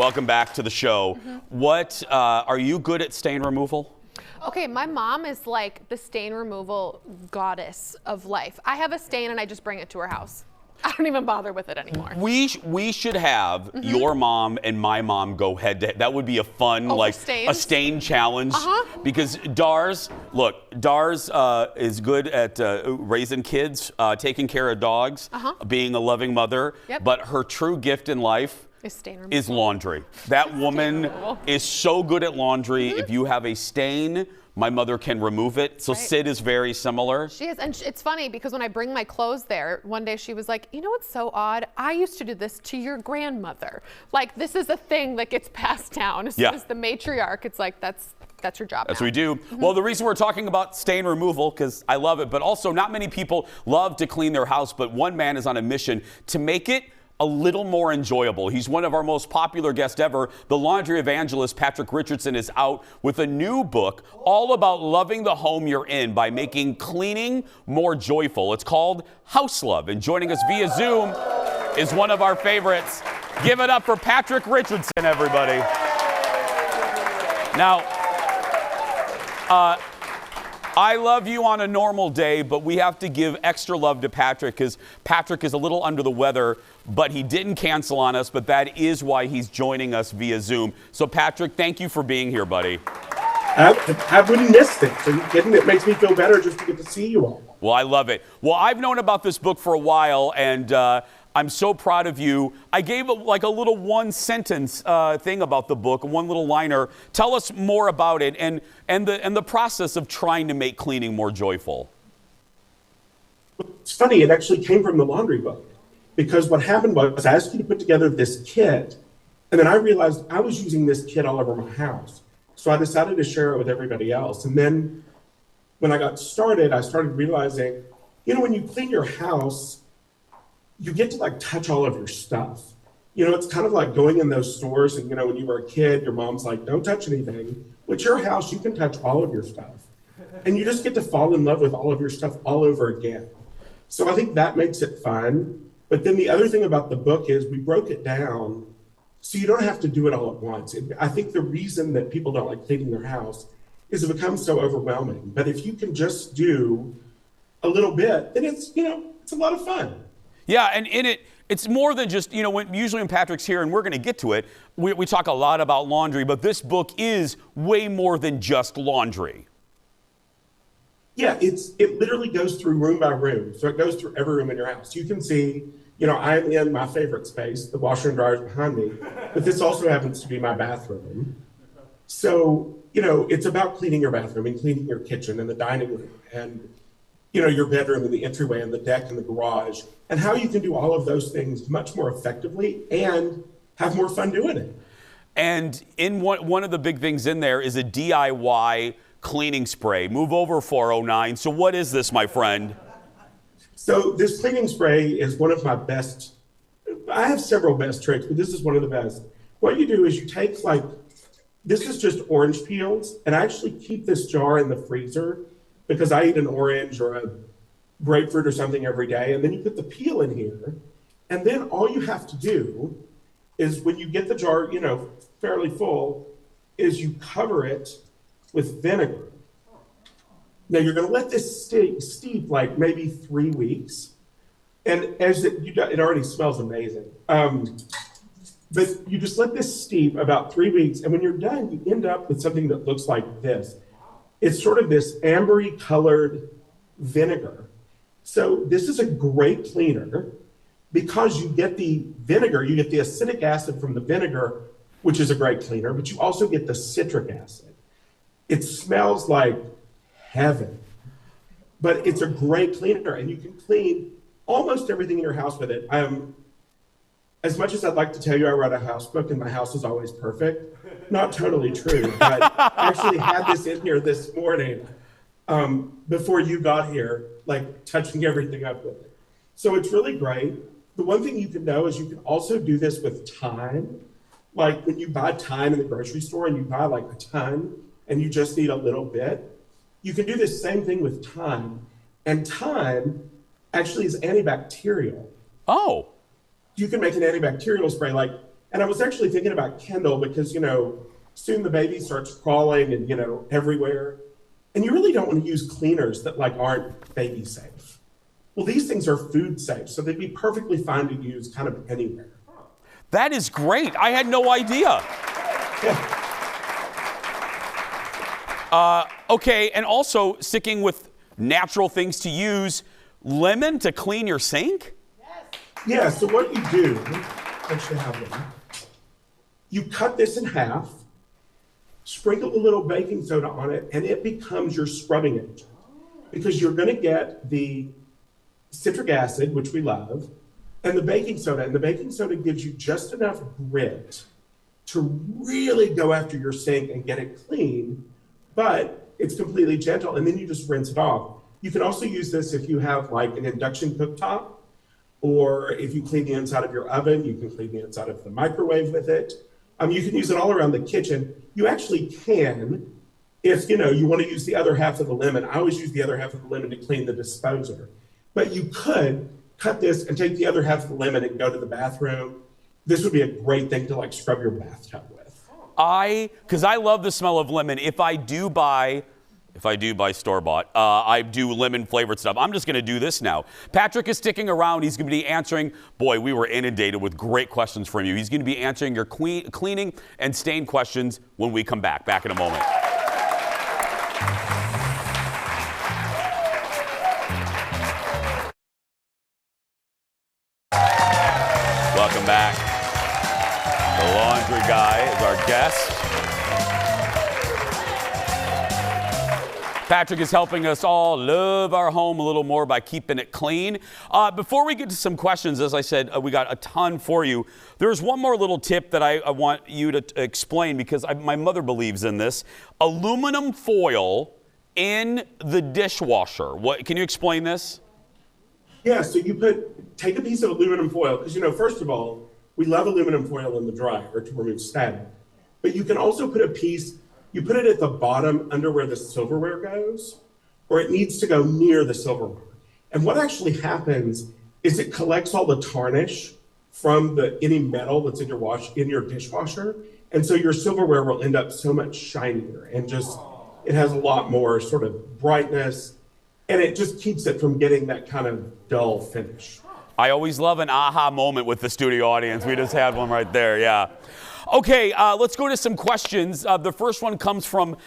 welcome back to the show. What, are you good at stain removal? Okay, my mom is like the stain removal goddess of life. I have a stain and I just bring it to her house. I don't even bother with it anymore. We should have your mom and my mom go head to head. That would be a fun, like stains? a stain challenge. Because Dars is good at raising kids, taking care of dogs, being a loving mother. But her true gift in life is laundry. That woman is so good at laundry. If you have a stain, my mother can remove it. So Sid is very similar. She is, and it's funny because when I bring my clothes there, one day she was like, you know what's so odd? I used to do this to your grandmother. Like, this is a thing that gets passed down. As soon as the matriarch, it's like, that's your job. That's what we do. Well, the reason we're talking about stain removal, because I love it, but also not many people love to clean their house, but one man is on a mission to make it a little more enjoyable. He's one of our most popular guests ever. The Laundry Evangelist, Patrick Richardson, is out with a new book all about loving the home you're in by making cleaning more joyful. It's called House Love, and joining us via Zoom is one of our favorites. Give it up for Patrick Richardson, everybody. Now, I love you on a normal day, but we have to give extra love to Patrick because Patrick is a little under the weather, but he didn't cancel on us, but that is why he's joining us via Zoom. So Patrick, thank you for being here, buddy. I wouldn't miss it. Are you kidding? It makes me feel better just to get to see you all. Well, I love it. Well, I've known about this book for a while, and I'm so proud of you. I gave a little one-sentence thing about the book, one little liner. Tell us more about it and the process of trying to make cleaning more joyful. It's funny. It actually came from the laundry book. Because what happened was I asked you to put together this kit, and then I realized I was using this kit all over my house. So I decided to share it with everybody else. And then when I got started, I started realizing, you know, when you clean your house, you get to like touch all of your stuff. You know, it's kind of like going in those stores and, you know, when you were a kid, your mom's like, don't touch anything. With your house, you can touch all of your stuff. And you just get to fall in love with all of your stuff all over again. So I think that makes it fun. But then the other thing about the book is we broke it down so you don't have to do it all at once. I think the reason that people don't like cleaning their house is it becomes so overwhelming. But if you can just do a little bit, then it's, you know, it's a lot of fun. Yeah, and in it, it's more than just, you know, usually when Patrick's here, and we're going to get to it, we talk a lot about laundry, but this book is way more than just laundry. Yeah, it literally goes through room by room. So it goes through every room in your house. You can see, you know, I'm in my favorite space, the washer and dryer is behind me, but this also happens to be my bathroom. So, you know, it's about cleaning your bathroom and cleaning your kitchen and the dining room and, you know, your bedroom and the entryway and the deck and the garage and how you can do all of those things much more effectively and have more fun doing it. And in one of the big things in there is a DIY cleaning spray. Move over 409. So what is this, my friend? So this cleaning spray is one of my best. I have several best tricks, but this is one of the best. What you do is you take this is just orange peels, and I actually keep this jar in the freezer because I eat an orange or a grapefruit or something every day. And then you put the peel in here. And then all you have to do is when you get the jar, you know, fairly full, is you cover it with vinegar. Now you're going to let this steep like maybe 3 weeks, and as it already smells amazing. But you just let this steep about 3 weeks, and when you're done, you end up with something that looks like this. It's sort of this ambery colored vinegar. So this is a great cleaner because you get the vinegar, you get the acidic acid from the vinegar, which is a great cleaner, but you also get the citric acid. It smells like heaven, but it's a great cleaner and you can clean almost everything in your house with it. As much as I'd like to tell you I wrote a house book and my house is always perfect, not totally true, but I actually had this in here this morning before you got here, like touching everything up with it. So it's really great. The one thing you can know is you can also do this with thyme. Like when you buy thyme in the grocery store and you buy like a ton and you just need a little bit, you can do the same thing with thyme. And thyme actually is antibacterial. Oh. You can make an antibacterial spray And I was actually thinking about Kendall because, soon the baby starts crawling and, everywhere. And you really don't want to use cleaners that aren't baby safe. Well, these things are food safe, so they'd be perfectly fine to use kind of anywhere. That is great. I had no idea. Yeah. Okay, and also sticking with natural things to use, lemon to clean your sink? Yeah, so what you do, actually have one. You cut this in half, sprinkle a little baking soda on it, and it becomes your scrubbing agent. Because you're going to get the citric acid, which we love, and the baking soda. And the baking soda gives you just enough grit to really go after your sink and get it clean, but it's completely gentle, and then you just rinse it off. You can also use this if you have an induction cooktop, or if you clean the inside of your oven, you can clean the inside of the microwave with it. You can use it all around the kitchen. You actually can, if you want to use the other half of the lemon. I always use the other half of the lemon to clean the disposer. But you could cut this and take the other half of the lemon and go to the bathroom. This would be a great thing to scrub your bathtub with. Because I love the smell of lemon. If I do buy store-bought, I do lemon-flavored stuff. I'm just going to do this now. Patrick is sticking around. He's going to be answering. Boy, we were inundated with great questions from you. He's going to be answering your cleaning and stain questions when we come back. Back in a moment. Welcome back. The laundry guy is our guest. Patrick is helping us all love our home a little more by keeping it clean. Before we get to some questions, as I said, we got a ton for you. There's one more little tip that I want you to explain because my mother believes in this. Aluminum foil in the dishwasher. Can you explain this? Yeah, so take a piece of aluminum foil, because, first of all, we love aluminum foil in the dryer to remove static. But you can also put you put it at the bottom under where the silverware goes, or it needs to go near the silverware. And what actually happens is it collects all the tarnish from any metal that's in your dishwasher. And so your silverware will end up so much shinier and it has a lot more sort of brightness, and it just keeps it from getting that kind of dull finish. I always love an aha moment with the studio audience. We just had one right there, yeah. Okay, let's go to some questions. The first one comes from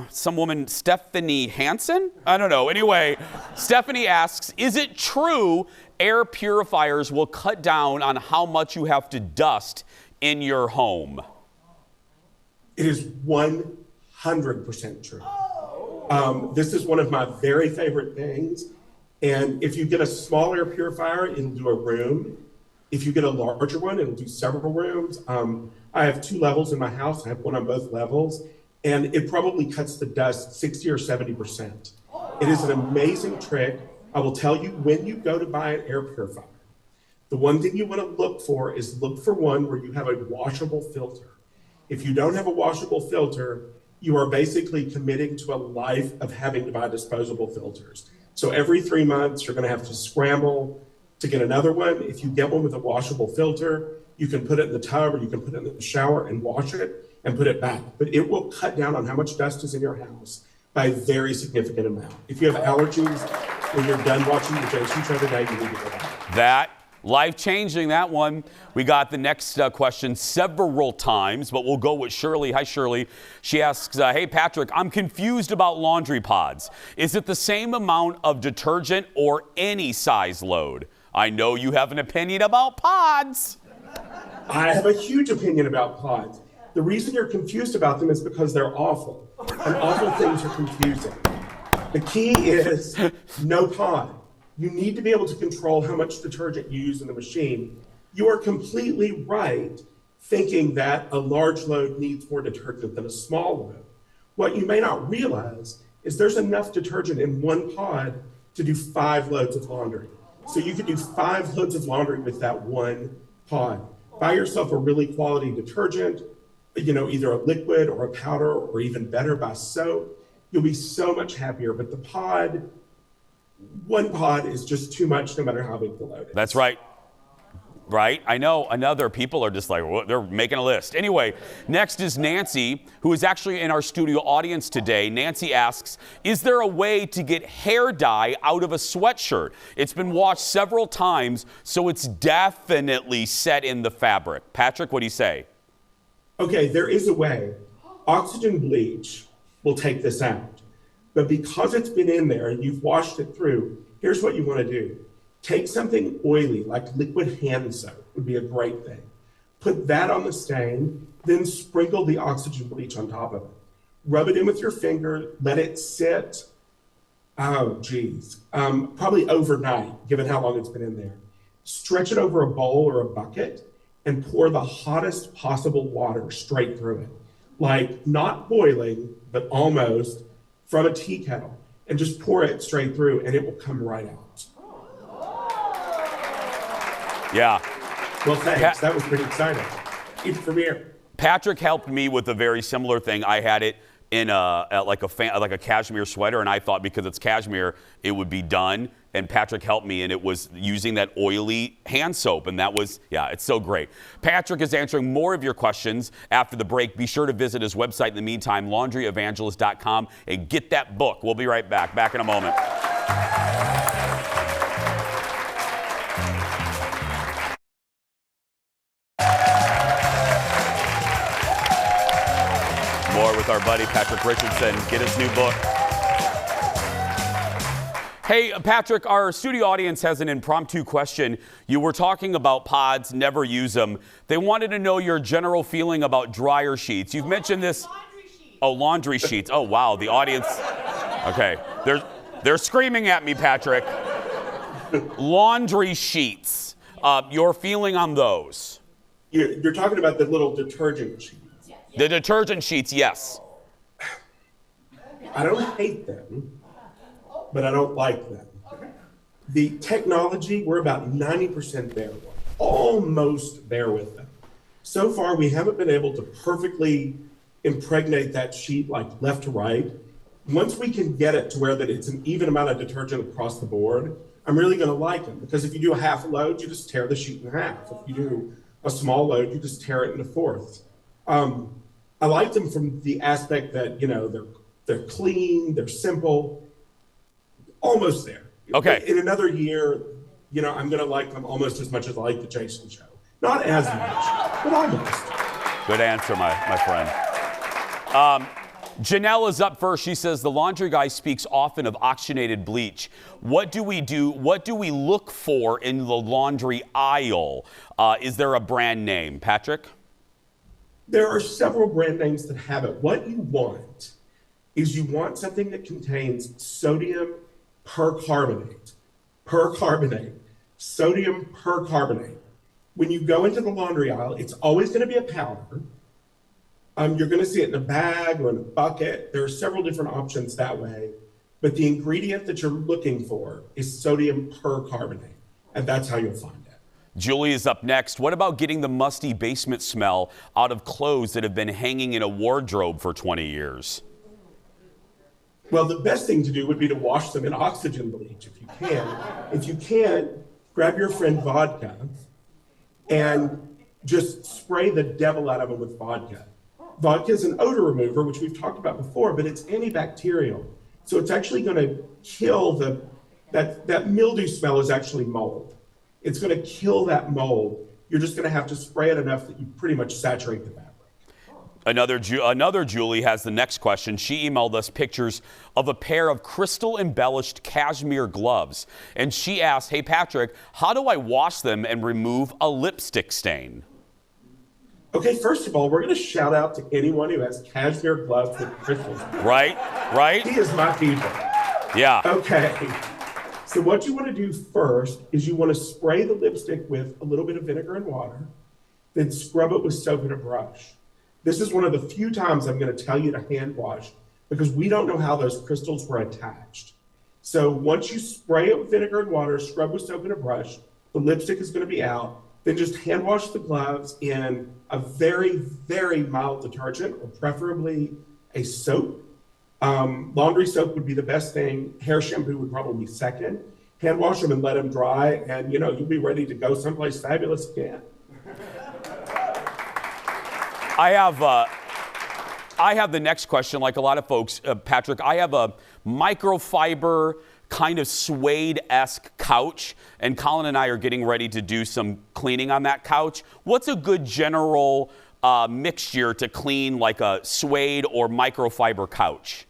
some woman, Stephanie Hansen? I don't know. Anyway, Stephanie asks, is it true air purifiers will cut down on how much you have to dust in your home? It is 100% true. This is one of my very favorite things. And if you get a small air purifier, it'll do a room. If you get a larger one, it'll do several rooms. I have 2 levels in my house. I have one on both levels. And it probably cuts the dust 60 or 70%. It is an amazing trick. I will tell you, when you go to buy an air purifier, the one thing you want to look for one where you have a washable filter. If you don't have a washable filter, you are basically committing to a life of having to buy disposable filters. So every 3 months, you're going to have to scramble to get another one. If you get one with a washable filter, you can put it in the tub or you can put it in the shower and wash it and put it back. But it will cut down on how much dust is in your house by a very significant amount. If you have allergies, when you're done watching the Jason Show today, you need to go back. That, life-changing, that one. We got the next question several times, but we'll go with Shirley. Hi, Shirley. She asks, hey, Patrick, I'm confused about laundry pods. Is it the same amount of detergent or any size load? I know you have an opinion about pods. I have a huge opinion about pods. The reason you're confused about them is because they're awful. And awful things are confusing. The key is no pod. You need to be able to control how much detergent you use in the machine. You are completely right thinking that a large load needs more detergent than a small load. What you may not realize is there's enough detergent in one pod to do 5 loads of laundry. So you could do 5 loads of laundry with that one pod. Buy yourself a really quality detergent, either a liquid or a powder, or even better, buy soap. You'll be so much happier. But one pod is just too much no matter how big the load is. That's right. Right? I know another people are just like, well, they're making a list. Anyway, next is Nancy, who is actually in our studio audience today. Nancy asks, is there a way to get hair dye out of a sweatshirt? It's been washed several times, so it's definitely set in the fabric. Patrick, what do you say? Okay, there is a way. Oxygen bleach will take this out. But because it's been in there and you've washed it through, here's what you want to do. Take something oily, like liquid hand soap would be a great thing. Put that on the stain, then sprinkle the oxygen bleach on top of it. Rub it in with your finger, let it sit, probably overnight, given how long it's been in there. Stretch it over a bowl or a bucket and pour the hottest possible water straight through it. Like not boiling, but almost from a tea kettle. And just pour it straight through and it will come right out. Yeah. Well, thanks. That was pretty exciting. It's premiere. Patrick helped me with a very similar thing. I had it in like a cashmere sweater, and I thought because it's cashmere, it would be done. And Patrick helped me, and it was using that oily hand soap, and that was, yeah, it's so great. Patrick is answering more of your questions after the break. Be sure to visit his website in the meantime, laundryevangelist.com, and get that book. We'll be right back. Back in a moment. More with our buddy Patrick Richardson. Get his new book. Hey, Patrick, our studio audience has an impromptu question. You were talking about pods, never use them. They wanted to know your general feeling about dryer sheets. You've mentioned this. Laundry sheets. Oh, laundry sheets. Oh, wow. The audience. Okay. They're screaming at me, Patrick. Laundry sheets. Your feeling on those? You're talking about the little detergent sheets. The detergent sheets, yes. I don't hate them, but I don't like them. The technology, we're about 90% there with, almost there with them. So far, we haven't been able to perfectly impregnate that sheet like left to right. Once we can get it to where that it's an even amount of detergent across the board, I'm really going to like them, because if you do a half a load, you just tear the sheet in half. If you do a small load, you just tear it into fourths. I like them from the aspect that, you know, they're clean, they're simple, almost there. Okay. In another year, you know, I'm going to like them almost as much as I like the Jason Show. Not as much, but almost. Good answer, my friend. Janelle is up first. She says, the laundry guy speaks often of oxygenated bleach. What do we do? What do we look for in the laundry aisle? Is there a brand name? Patrick? There are several brand names that have it. What you want is you want something that contains sodium percarbonate. Sodium percarbonate. When you go into the laundry aisle, it's always going to be a powder. You're going to see it in a bag or in a bucket. There are several different options that way. But the ingredient that you're looking for is sodium percarbonate. And that's how you'll find it. Julie is up next. What about getting the musty basement smell out of clothes that have been hanging in a wardrobe for 20 years? Well, the best thing to do would be to wash them in oxygen bleach if you can. If you can't, grab your friend Vodka and just spray the devil out of them with vodka. Vodka is an odor remover, which we've talked about before, but it's antibacterial. So it's actually going to kill that mildew smell is actually mold. It's going to kill that mold. You're just going to have to spray it enough that you pretty much saturate the fabric. Another Julie has the next question. She emailed us pictures of a pair of crystal-embellished cashmere gloves. And she asked, hey, Patrick, how do I wash them and remove a lipstick stain? Okay, first of all, we're going to shout out to anyone who has cashmere gloves with crystals. Right? He is my people. Yeah. Okay. So what you want to do first is you want to spray the lipstick with a little bit of vinegar and water, then scrub it with soap and a brush. This is one of the few times I'm going to tell you to hand wash because we don't know how those crystals were attached. So once you spray it with vinegar and water, scrub with soap and a brush, the lipstick is going to be out. Then just hand wash the gloves in a very, very mild detergent, or preferably a soap. Laundry soap would be the best thing. Hair shampoo would probably be second. hand wash them and let them dry, and you'll be ready to go someplace fabulous again. I have the next question, like a lot of folks, Patrick. I have a microfiber kind of suede-esque couch, and Colin and I are getting ready to do some cleaning on that couch. What's a good general mixture to clean like a suede or microfiber couch?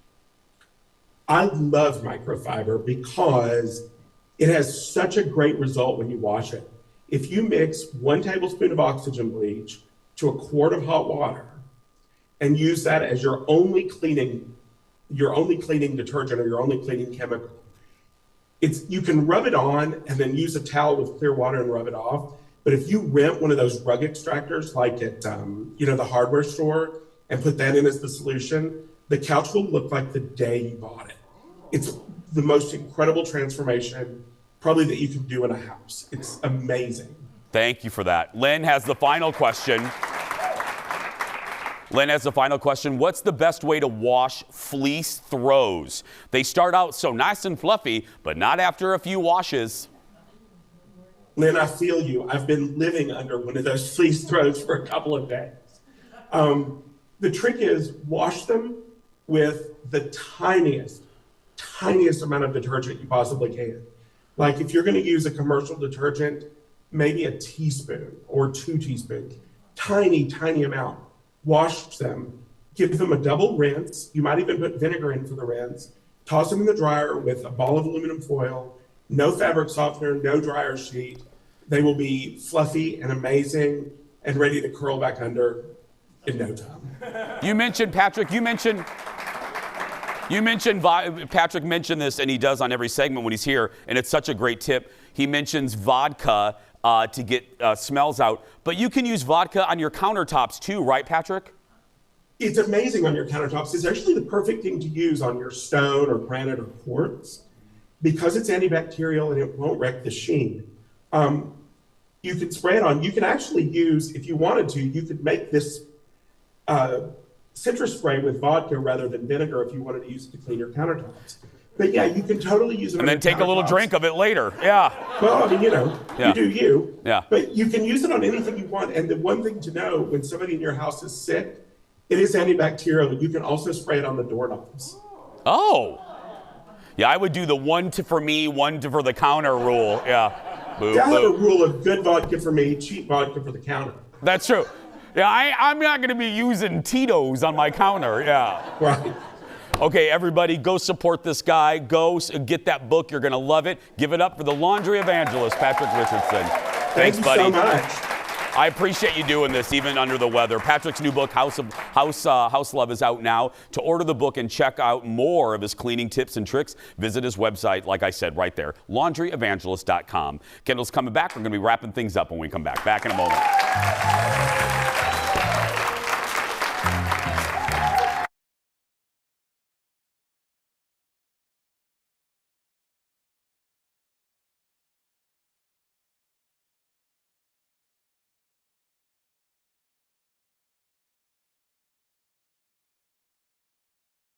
I love microfiber because it has such a great result when you wash it. If you mix 1 tablespoon of oxygen bleach to a quart of hot water and use that as your only cleaning detergent or your only cleaning chemical, you can rub it on and then use a towel with clear water and rub it off. But if you rent one of those rug extractors like at the hardware store and put that in as the solution, the couch will look like the day you bought it. It's the most incredible transformation probably that you can do in a house. It's amazing. Thank you for that. Lynn has the final question. What's the best way to wash fleece throws? They start out so nice and fluffy, but not after a few washes. Lynn, I feel you. I've been living under one of those fleece throws for a couple of days. The trick is wash them with the tiniest amount of detergent you possibly can. Like if you're going to use a commercial detergent, maybe a teaspoon or 2 teaspoons, tiny amount. Wash them, give them a double rinse. You might even put vinegar in for the rinse. Toss them in the dryer with a ball of aluminum foil, no fabric softener, no dryer sheet. They will be fluffy and amazing and ready to curl back under in no time. Patrick mentioned this, and he does on every segment when he's here, and it's such a great tip. He mentions vodka to get smells out, but you can use vodka on your countertops too, right, Patrick? It's amazing on your countertops. It's actually the perfect thing to use on your stone or granite or quartz because it's antibacterial and it won't wreck the sheen. You can spray it on. You can actually use, if you wanted to, you could make this citrus spray with vodka rather than vinegar if you wanted to use it to clean your countertops. But yeah, you can totally use it. And then take a little drink of it later. Yeah. Well, I mean, you do you. Yeah. But you can use it on anything you want. And the one thing to know when somebody in your house is sick, it is antibacterial. You can also spray it on the doorknobs. Oh. Yeah, I would do the one for me, one for the counter rule. Yeah. I have a rule of good vodka for me, cheap vodka for the counter. That's true. Yeah, I'm not going to be using Tito's on my counter. Yeah. Right. Okay, everybody, go support this guy. Go get that book. You're going to love it. Give it up for the Laundry Evangelist, Patrick Richardson. Thanks, buddy. Thank you so much. I appreciate you doing this, even under the weather. Patrick's new book, House Love, is out now. To order the book and check out more of his cleaning tips and tricks, visit his website, like I said, right there, laundryevangelist.com. Kendall's coming back. We're going to be wrapping things up when we come back. Back in a moment.